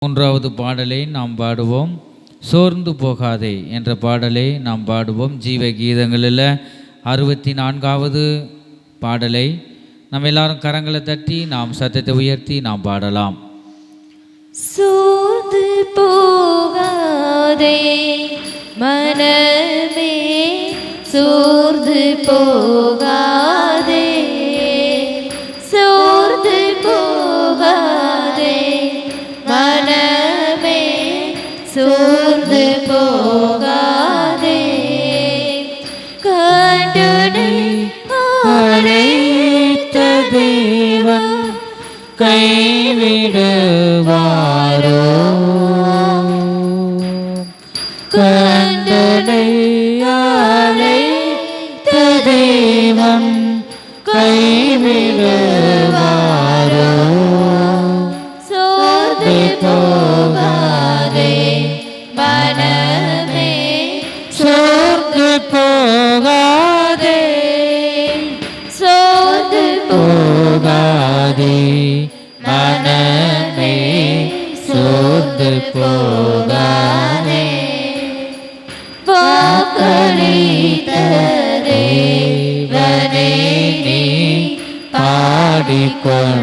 மூன்றாவது பாடலை நாம் பாடுவோம். சோர்ந்து போகாதே என்ற பாடலை நாம் பாடுவோம். ஜீவ கீதங்களில் 64வது பாடலை நம்ம எல்லாரும் கரங்களை தட்டி நாம் சத்தத்தை உயர்த்தி நாம் பாடலாம். சோர்ந்து போகாதே மனமே, சோர்ந்து போகாதே, சோர்ந்து போகாதே மனமே, சோர்ந்து போகாதே. கண்டனை அழைத்த தேவன் கைவிடுவாரோ? கண்டனை அழைத்த தேவன் கைவிடுவாரோ? சோர்ந்து போகாதே மனமே, சோர்ந்து போகாதே, சோர்ந்து போகாதே மனமே, சோர்ந்து போகாதே. வாக்களித்த தேவனை நீ பாடிக்கொண்டாடு.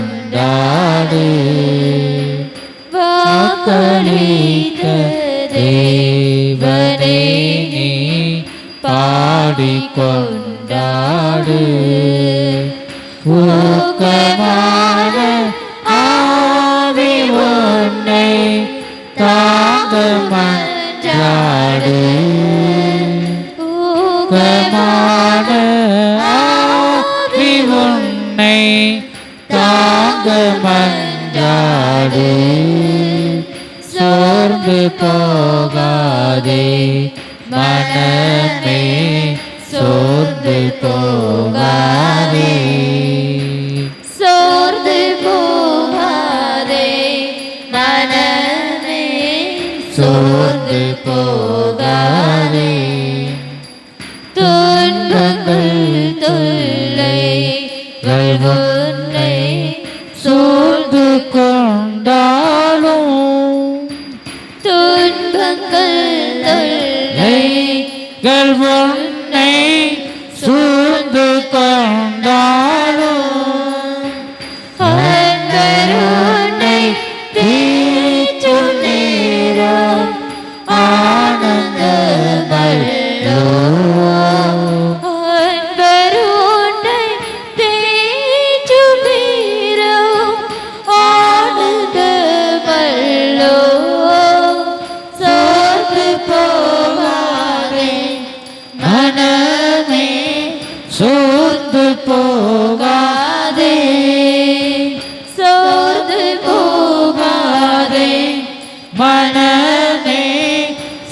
வாக்களித்த தேவனை நீ பாடிக்கொண்டாடு. ஊக்கமான ஆவி உன்னை தாங்க மன்றாடு. ஊக்கமான ஆவி உன்னை தாங்க மன்றாடு. சோர்ந்து போகாதே மனமே, சோர்ந்து போகாதே. சோர்ந்து போகாதே மனமே, சோர்ந்து போகாதே. துன்பங்கள் தொல்லைகள் உன்னை சூழ்ந்து கொண்டாலும், துன்பங்கள் தொல்லைகள் உன்னை சூழ்ந்து கொண்டாலும், அன்பருன்னை தேற்றும் நேரம் ஆனந்தமல்லோ. அன்பருன்னை தேற்றும் நேரம் ஆனந்தமல்லோ. சோர்ந்து போகாதே மனமே, சோர்ந்து போகாதே, சோர்ந்து போகாதே மனமே,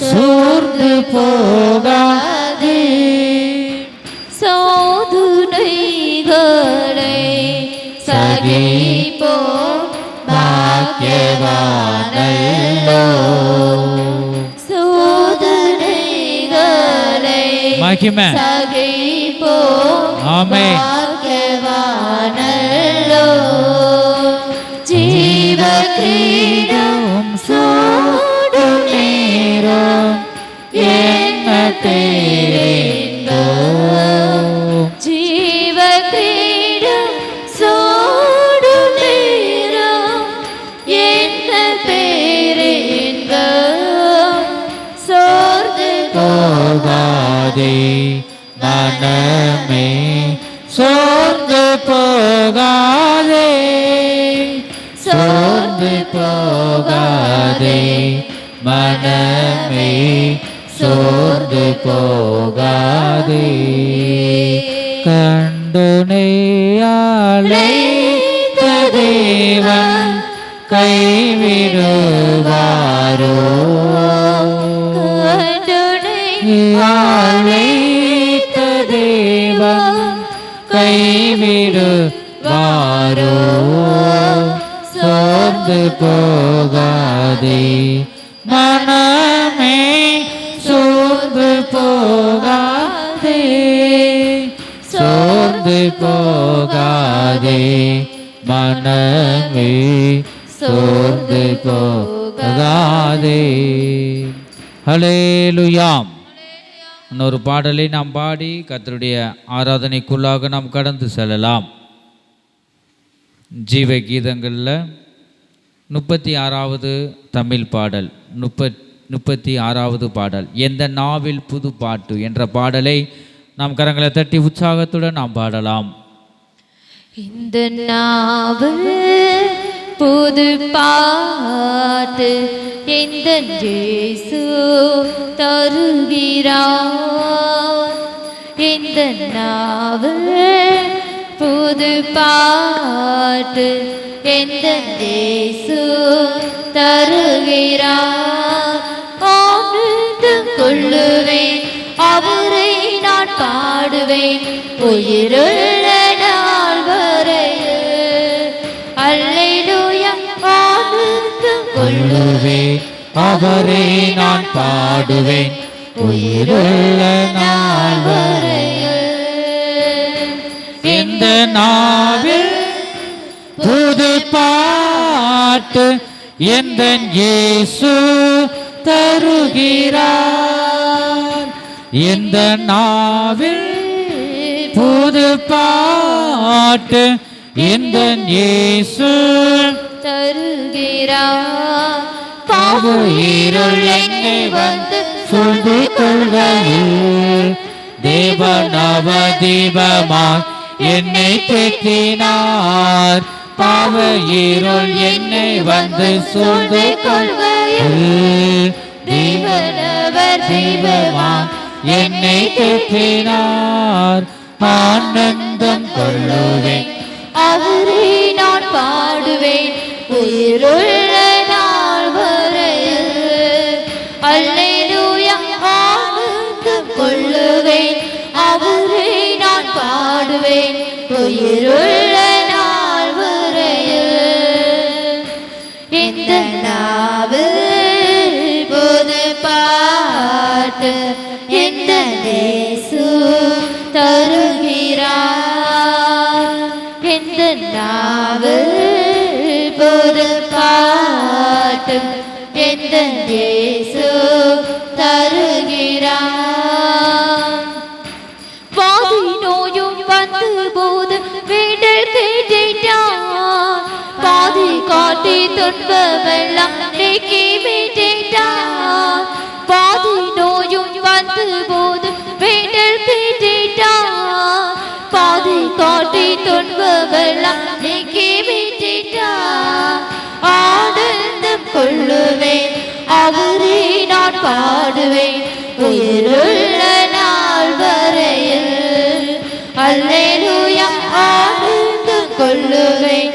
சோர்ந்து போகாதே. சோதனைகளை சகிப்போம் பாக்கியவானல்லோ. சோதனைகளை மகிமை. சகிப்போம் ஆமென். பாக்கியவானல்லோ. ஜீவ கிரீடம் சூடும் நேரம் என்ன தேர்ந்தோ. ஜீவ கிரீடம் சூடும் நேரம் என்ன பேரென்கோ. சோர்ந்து போகாதே மனமே, சோர்ந்து போகாதே, சோர்ந்து போகாதே மனமே, சோர்ந்து போகாதே. கண்டுனை அழைத்த தேவன் கைவிடுவாரோ? அழைத்த தேவன் கைவிடுவாரோ? சோர்ந்து போகாதே மனமே, சோர்ந்து போகாதே, சோர்ந்து போகாதே மனமே, சோர்ந்து போகாதே. போகாதே. ஹல்லேலூயாம். இன்னொரு பாடலை நாம் பாடி கர்த்தருடைய ஆராதனைக்குள்ளாக நாம் கடந்து செல்லலாம். ஜீவ கீதங்களில் 36வது தமிழ் பாடல், 36வது பாடல், எந்த நாவில் புது பாட்டு என்ற பாடலை நாம் கரங்களை தட்டி உற்சாகத்துடன் நாம் பாடலாம். இந்த நாவில் புது பாட்டு எந்த இயேசு தருகிறார். இந்த நாவில் புது பாட்டு எந்த இயேசு தருகிறார். ஆனந்து கொள்ளுவேன், அவரை நான் பாடுவேன் உயிருள்ள நாள் வரையில். அல்லேலூயா. ஆனந்து கொள்ளுவேன், அவரை நான் பாடுவேன் உயிருள்ள நாள் வரையில். இந்த நாவில் புது பாட்டு எந்த இயேசு தருகிறார். இந்த நாவில் புது பாட்டு எந்த இயேசு தருகிறார். பாவயிருள் என்னை வந்து சூழ்ந்து கொள்கையில் தேவனவ தீபமாய் என்னை தேற்றினார். பாவயிருள் என்னை வந்து சூழ்ந்து கொள்கையில் தேவனவர் தீபமாய் என்னை தேற்றினார். ஆனந்தம் கொள்ளுவேன், அவரை நான் பாடுவேன் உயிருள்ள நாள் வரையில். அல்லேலூயா. ஆனந்தம் கொள்ளுவேன், அவரை நான் பாடுவேன் உயிருள்ள நாள் வரையில். இந்த நாவில் புது பாட்டு எந்த இயேசு தருகிறார். இந்த நாவில் புது பாட்டு எந்த இயேசு தருகிறார். பாதி நோயும் வந்து போது வீட்டில் கேட்டார். பாதி காட்டி துன்பமெல்லாம் நீக்கி மீட்டார். பாதி நோயும் வந்து போது வீட்டில் கேட்டார். பாதி காட்டி துன்பமெல்லாம் நீக்கி மீட்டார். ஆனந்தம் கொள்ளுவேன், அவரை நான் பாடுவேன் உயிருள்ள நாள் வரையில். அல்லேலூயா. ஆனந்தம் கொள்ளுவேன்,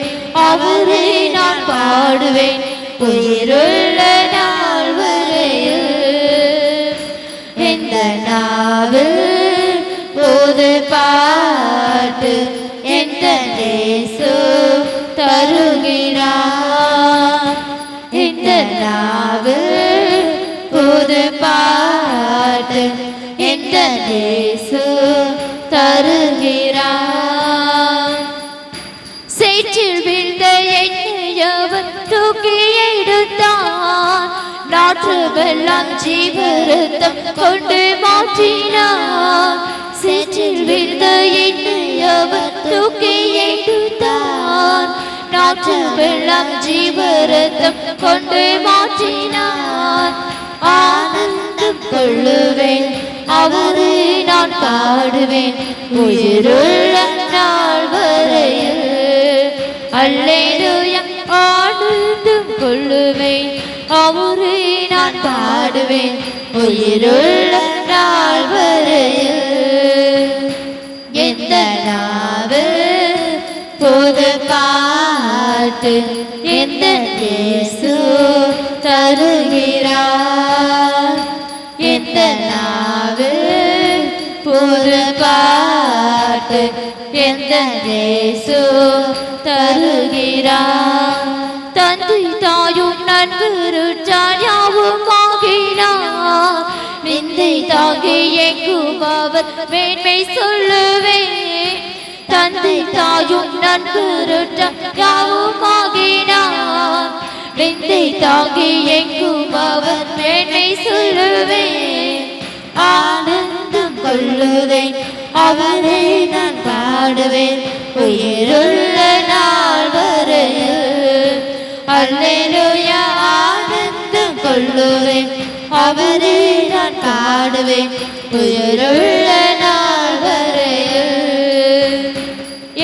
அவரை நான் பாடுவேன் உயிருள்ள நாள் வரையில். இந்த நாவில் புது பாட்டு எந்த இயேசு தருகிறார். இந்த நாவில் புது பாட்டு எந்த இயேசு தருகிறார். சேற்றில் வீழ்ந்த என்னை அவர் தூக்கி எடுத்தார். நாற்று வெள்ளம் ஜீவரத்தம் கொண்டு மாற்றினார். சேற்றில் வீழ்ந்த என்னை அவர் தூக்கி எடுத்தார். நாற்று வெள்ளம் ஜீவரத்தம் கொண்டு மாற்றினார். ஆனந்தம் கொள்ளுவேன், அவரை நான் பாடுவேன் உயிருள்ள நாள் வரையில். அல்லேலூயா. ஆனந்தம் கொள்ளுவேன், அவரை நான் பாடுவேன் உயிருள்ள நாள் வரையில். எந்த நாவில் புது பாட்டு எந்த இயேசு தருகிறார். எந்த நாவில் புது பாட்டு எந்த இயேசு தருகிறார். தந்தை தாயும் நண்பருற்றார் யாவும் ஆகினார். விந்தை தாங்கி எங்கும் அவர் மேன்மை சொல்லுவேன். தந்தை தாயும் நண்பருற்றார் யாவும் ஆகினார். விந்தை தாங்கி எங்கும் அவர் மேன்மை சொல்லுவேன். ஆனந்தம் கொள்ளுவேன், அவரை நான் பாடுவேன் உயிருள்ள நாள் வரையில். அல்லேலூயா. ஆனந்தம் கொள்ளுவேன், அவரை நான் பாடுவேன் உயிருள்ள நாள் வரையில்.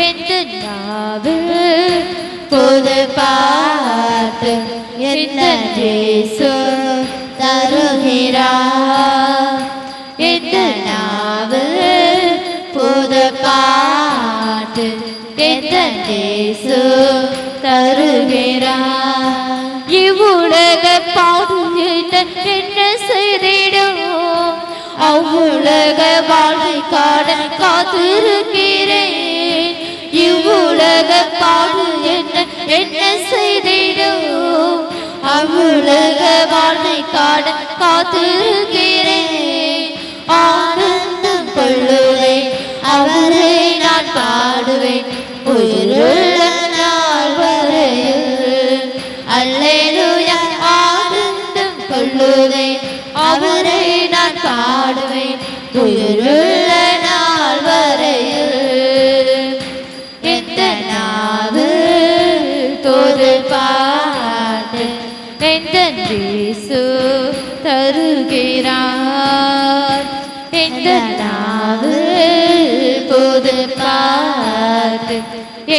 எந்த நாவில் புது பாட்டு எந்த இயேசு தருகிறார். எந்த நாவில் புது பாட்டு எந்த இயேசு தருகிறார். இவ்வுலக பாடு என்ன செய்திடும், அவ்வுலக வாழ்வை காண காத்திருக்கிறேன். இவ்வுலக பாடு என்ன செய்திடும், அவ்வுலக வாழ்வை காண காத்திருக்கிறேன். ஆனந்தம் கொள்ளுவேன், அவரை நான் பாடுவேன் உயிருள்ள நாள் வரையில். அல்லேலூயா. ஆனந்தம் கொள்ளுவேன், அவரை நான் பாடுவேன் உயிருள்ள நாள் வரையில். எந்த நாவில் தோது பாட்டு எந்த இயேசு தருகிறார். எந்த நாவில் புது பாட்டு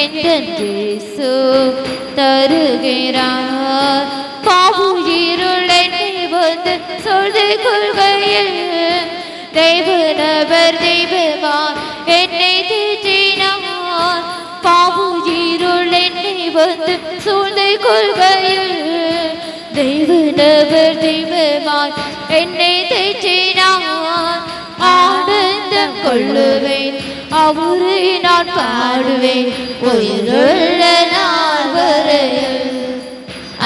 எந்த இயேசு தருகிறார். பாவுயிருள் என்னை வந்து சொல்து கொள்கையில், தேவனவர் தெய்வமாய் என்னை தேற்றினார். பாவுயிருள் என்னை வந்து சொல்து கொள்கையில், தேவனவர் தெய்வமாய் என்னை தேற்றினார். ஆனந்தம் கொள்ளுவேன், அவரை நான் பாடுவேன் உயிருள்ள நாள் வரையில்.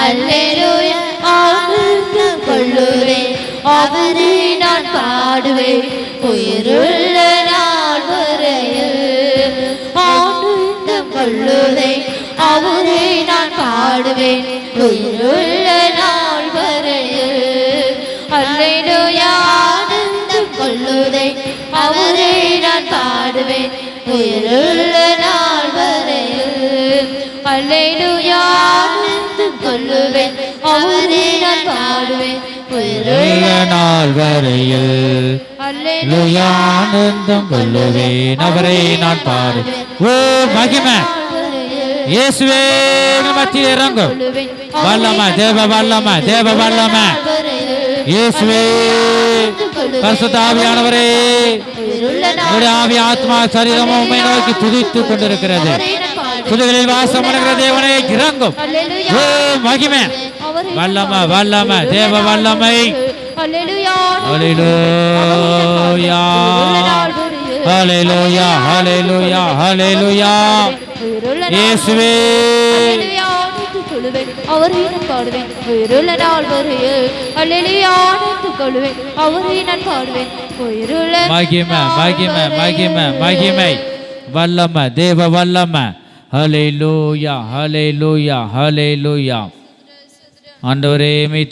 அல்லேலூயா. ஆனந்தம் கொள்ளுவேன், அவரை நான் பாடுவேன் உயிருள்ள நாள் வரையில். ஆனந்தம் கொள்ளுவேன், அவரை நான் பாடுவேன் உயிருள்ள நாள் வரையில். அல்லேலூயா. ஆனந்தம் கொள்ளுவேன், அவரை நான் பாடுவேன் உயிருள்ள நாள் வரையில். அல்லேலூயா. ஆனந்தம் கொள்ளுவேன், அவரை நான் பாடுவேன் உயிருள்ள நாள் வரையில். அல்லேலூயா. ஆனந்தம் கொள்ளுவேன், அவரை நான் பாடுவேன். ஓ மகிமை இயேசுவே மத்தியில் இறங்கும். வல்லமை, தேவ வல்லமை, தேவ வல்லமை இயேசுவே. பரிசுத்த ஆவியானவரே, ஆவி ஆத்மா சரீரமும் உம்மை நோக்கி துதித்துக் கொண்டிருக்கிறது. துதிகளில் வாசம் பண்ணுகிற தேவனே இறங்கும். ஓ மகிமை, வல்லமை, வல்லமை, தேவ வல்லமை. ஹல்லேலூயா, ஹல்லேலூயா, ஹல்லேலூயா, ஹல்லேலூயா. இயேசுவே அவரை நான் பாடுவேன் உயிருள்ள நாள் வரையில். அல்லேலூயா. ஆனந்தம் கொள்ளுவேன், அவரை நான் பாடுவேன் உயிருள்ள. மகிமை, மகிமை, மகிமை, மகிமை, வல்லமை, தேவ வல்லமை. ஹல்லேலூயா, ஹல்லேலூயா, ஹல்லேலூயா. ஆண்டவரே மெய்